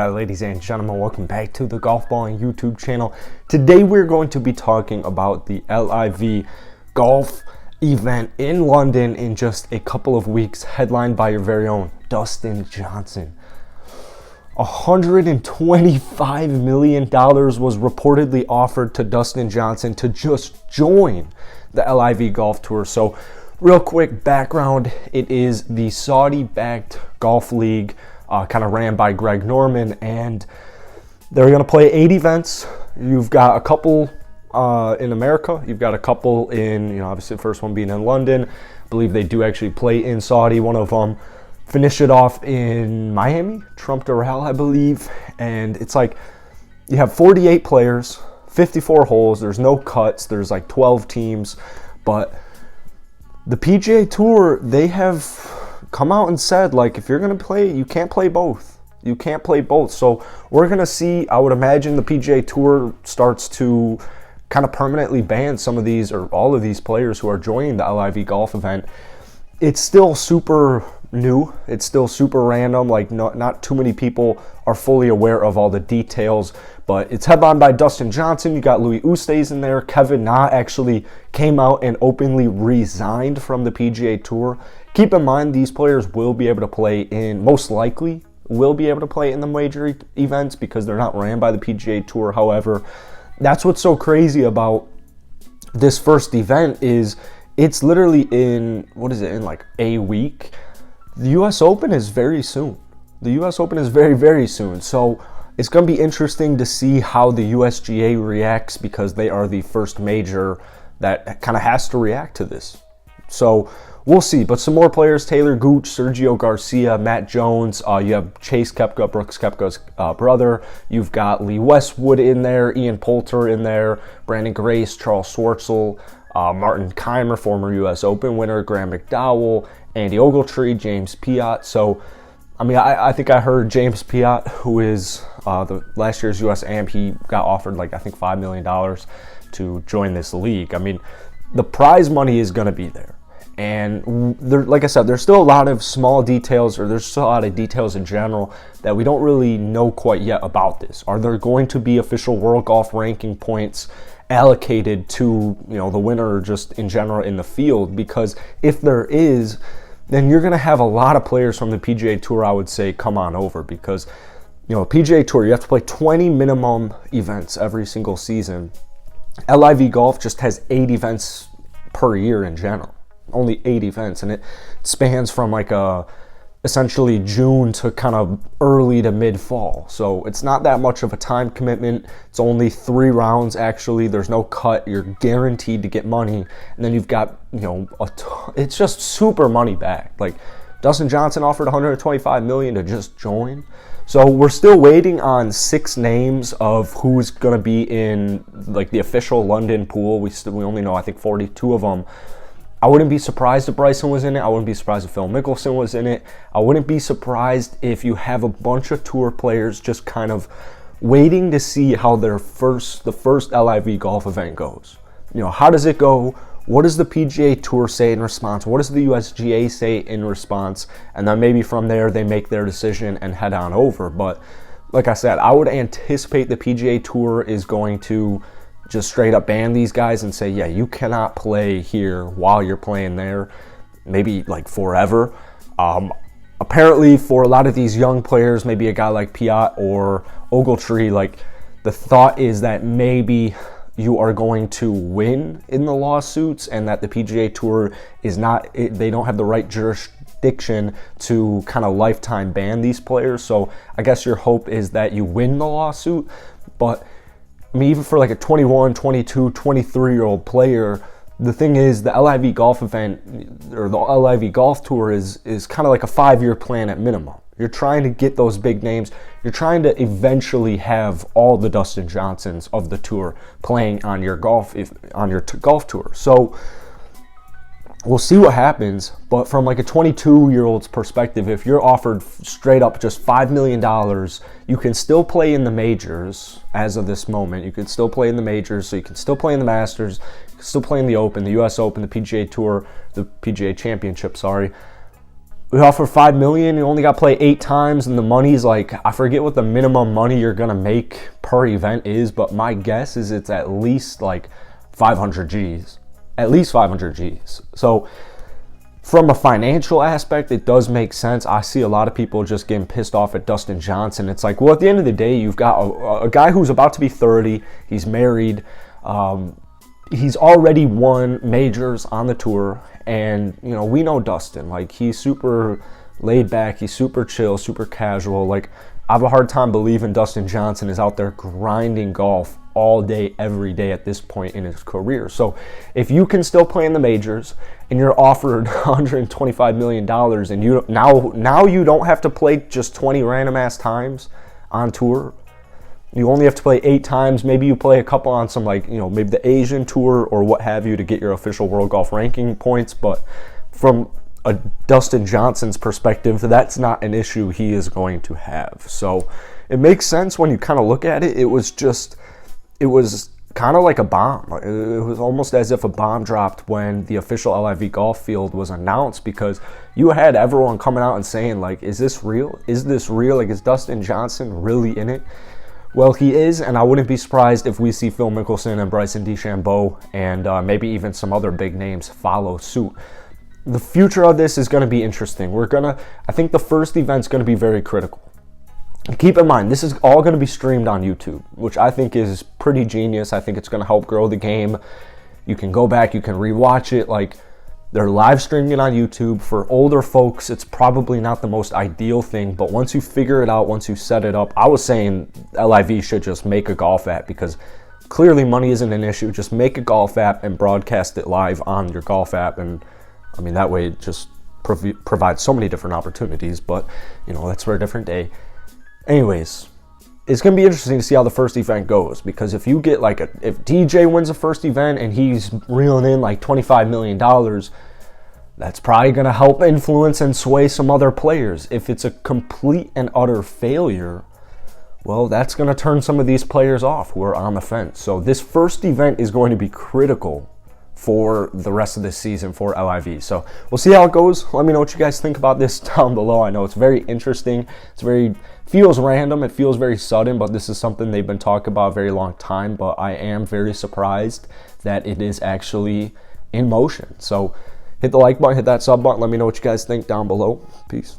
Alright, ladies and gentlemen, welcome back to the Golf Balling YouTube channel. Today we're going to be talking about the LIV golf event in London in just a couple of weeks, headlined by your very own Dustin Johnson. $125 million was reportedly offered to Dustin Johnson to just join the LIV Golf Tour. So real quick background, it is the Saudi-backed golf league, kind of ran by Greg Norman, and they're going to play 8 events. You've got a couple in America. You've got a couple in, obviously the first one being in London. I believe they do actually play in Saudi. One of them finish it off in Miami, Trump Doral, I believe. And it's like you have 48 players, 54 holes. There's no cuts. There's like 12 teams. But the PGA Tour, they have come out and said, like, if you're going to play, you can't play both. You can't play both. So we're going to see, I would imagine the PGA Tour starts to kind of permanently ban some of these or all of these players who are joining the LIV golf event. It's still super new. It's still super random. Like, not too many people are fully aware of all the details. But it's headlined by Dustin Johnson. You got Louis Oosthuizen in there. Kevin Na actually came out and openly resigned from the PGA Tour. Keep in mind, these players will be able to play in, most likely, will be able to play in the major events because they're not ran by the PGA Tour. However, that's what's so crazy about this first event is it's literally in, in like a week. The U.S. Open is very soon. The U.S. Open is very, very soon. So it's going to be interesting to see how the USGA reacts because they are the first major that kind of has to react to this. So we'll see. But some more players: Taylor Gooch, Sergio Garcia, Matt Jones. You have Chase Koepka, Brooks Koepka's brother. You've got Lee Westwood in there, Ian Poulter in there, Brandon Grace, Charles Schwartzel, Martin Keimer, former U.S. Open winner, Graham McDowell, Andy Ogletree, James Piot. So, I think I heard James Piot, who is the last year's U.S. Am, he got offered I think $5 million to join this league. The prize money is going to be there. And there, like I said, there's still a lot of small details, or there's still a lot of details in general that we don't really know quite yet about this. Are there going to be official World Golf Ranking points allocated to, the winner, or just in general in the field? Because if there is, then you're going to have a lot of players from the PGA Tour, I would say, come on over. Because, PGA Tour, you have to play 20 minimum events every single season. LIV Golf just has 8 events per year in general. Only 8 events, and it spans from essentially June to kind of early to mid-fall. So it's not that much of a time commitment. It's only 3 rounds, actually. There's no cut. You're guaranteed to get money. And then you've got, it's just super money back. Like, Dustin Johnson offered $125 million to just join. So we're still waiting on 6 names of who's going to be in, the official London pool. We only know, I think, 42 of them. I wouldn't be surprised if Bryson was in it. I wouldn't be surprised if Phil Mickelson was in it. I wouldn't be surprised if you have a bunch of tour players just kind of waiting to see how the first LIV golf event goes. How does it go? What does the PGA Tour say in response? What does the USGA say in response? And then maybe from there they make their decision and head on over. But like I said, I would anticipate the PGA Tour is going to just straight up ban these guys and say, yeah, you cannot play here while you're playing there, maybe forever. Apparently for a lot of these young players, maybe a guy like Piot or Ogletree, the thought is that maybe you are going to win in the lawsuits and that the PGA Tour is not, they don't have the right jurisdiction to kind of lifetime ban these players. So I guess your hope is that you win the lawsuit. But even for a 21, 22, 23-year-old player, the thing is the LIV golf event or the LIV golf tour is kind of like a 5-year plan at minimum. You're trying to get those big names. You're trying to eventually have all the Dustin Johnsons of the tour playing on your golf tour. So we'll see what happens. But from a 22-year-old's perspective, if you're offered straight up just $5 million, you can still play in the majors as of this moment. You can still play in the majors, so you can still play in the Masters, you can still play in the Open, the U.S. Open, the PGA Tour, the PGA Championship, We offer $5 million. You only got to play 8 times, and the money's like, I forget what the minimum money you're gonna make per event is, but my guess is it's at least like 500 G's. At least 500 G's. So from a financial aspect, it does make sense. I see a lot of people just getting pissed off at Dustin Johnson. It's like, well, at the end of the day, you've got a guy who's about to be 30. He's married. He's already won majors on the tour. And, you know, we know Dustin. Like, he's super laid back. He's super chill, super casual. Like, I have a hard time believing Dustin Johnson is out there grinding golf all day, every day at this point in his career. So if you can still play in the majors and you're offered $125 million and you now you don't have to play just 20 random ass times on tour. You only have to play 8 times. Maybe you play a couple on some, like, you know, maybe the Asian tour or what have you to get your official world golf ranking points. But from a Dustin Johnson's perspective, that's not an issue he is going to have. So it makes sense when you kind of look at it. It was kind of like a bomb. It was almost as if a bomb dropped when the official LIV golf field was announced, because you had everyone coming out and saying, like, is this real? Is this real? Like, is Dustin Johnson really in it? Well, he is, and I wouldn't be surprised if we see Phil Mickelson and Bryson DeChambeau and maybe even some other big names follow suit. The future of this is going to be interesting. I think the first event's going to be very critical. Keep in mind, this is all going to be streamed on YouTube, which I think is pretty genius. I think it's going to help grow the game. You can go back, you can rewatch it. Like, they're live streaming it on YouTube. For older folks, it's probably not the most ideal thing, but once you figure it out, once you set it up, I was saying LIV should just make a golf app, because clearly money isn't an issue. Just make a golf app and broadcast it live on your golf app, and I mean, that way it just provides so many different opportunities, but, you know, that's for a different day. Anyways, it's going to be interesting to see how the first event goes, because if you get like if DJ wins the first event and he's reeling in like $25 million, that's probably going to help influence and sway some other players. If it's a complete and utter failure, well, that's going to turn some of these players off who are on the fence. So this first event is going to be critical for the rest of this season for LIV. So we'll see how it goes. Let me know what you guys think about this down below. I know it's very interesting. Feels random. It feels very sudden, but this is something they've been talking about a very long time. But I am very surprised that it is actually in motion. So hit the like button, hit that sub button. Let me know what you guys think down below. Peace.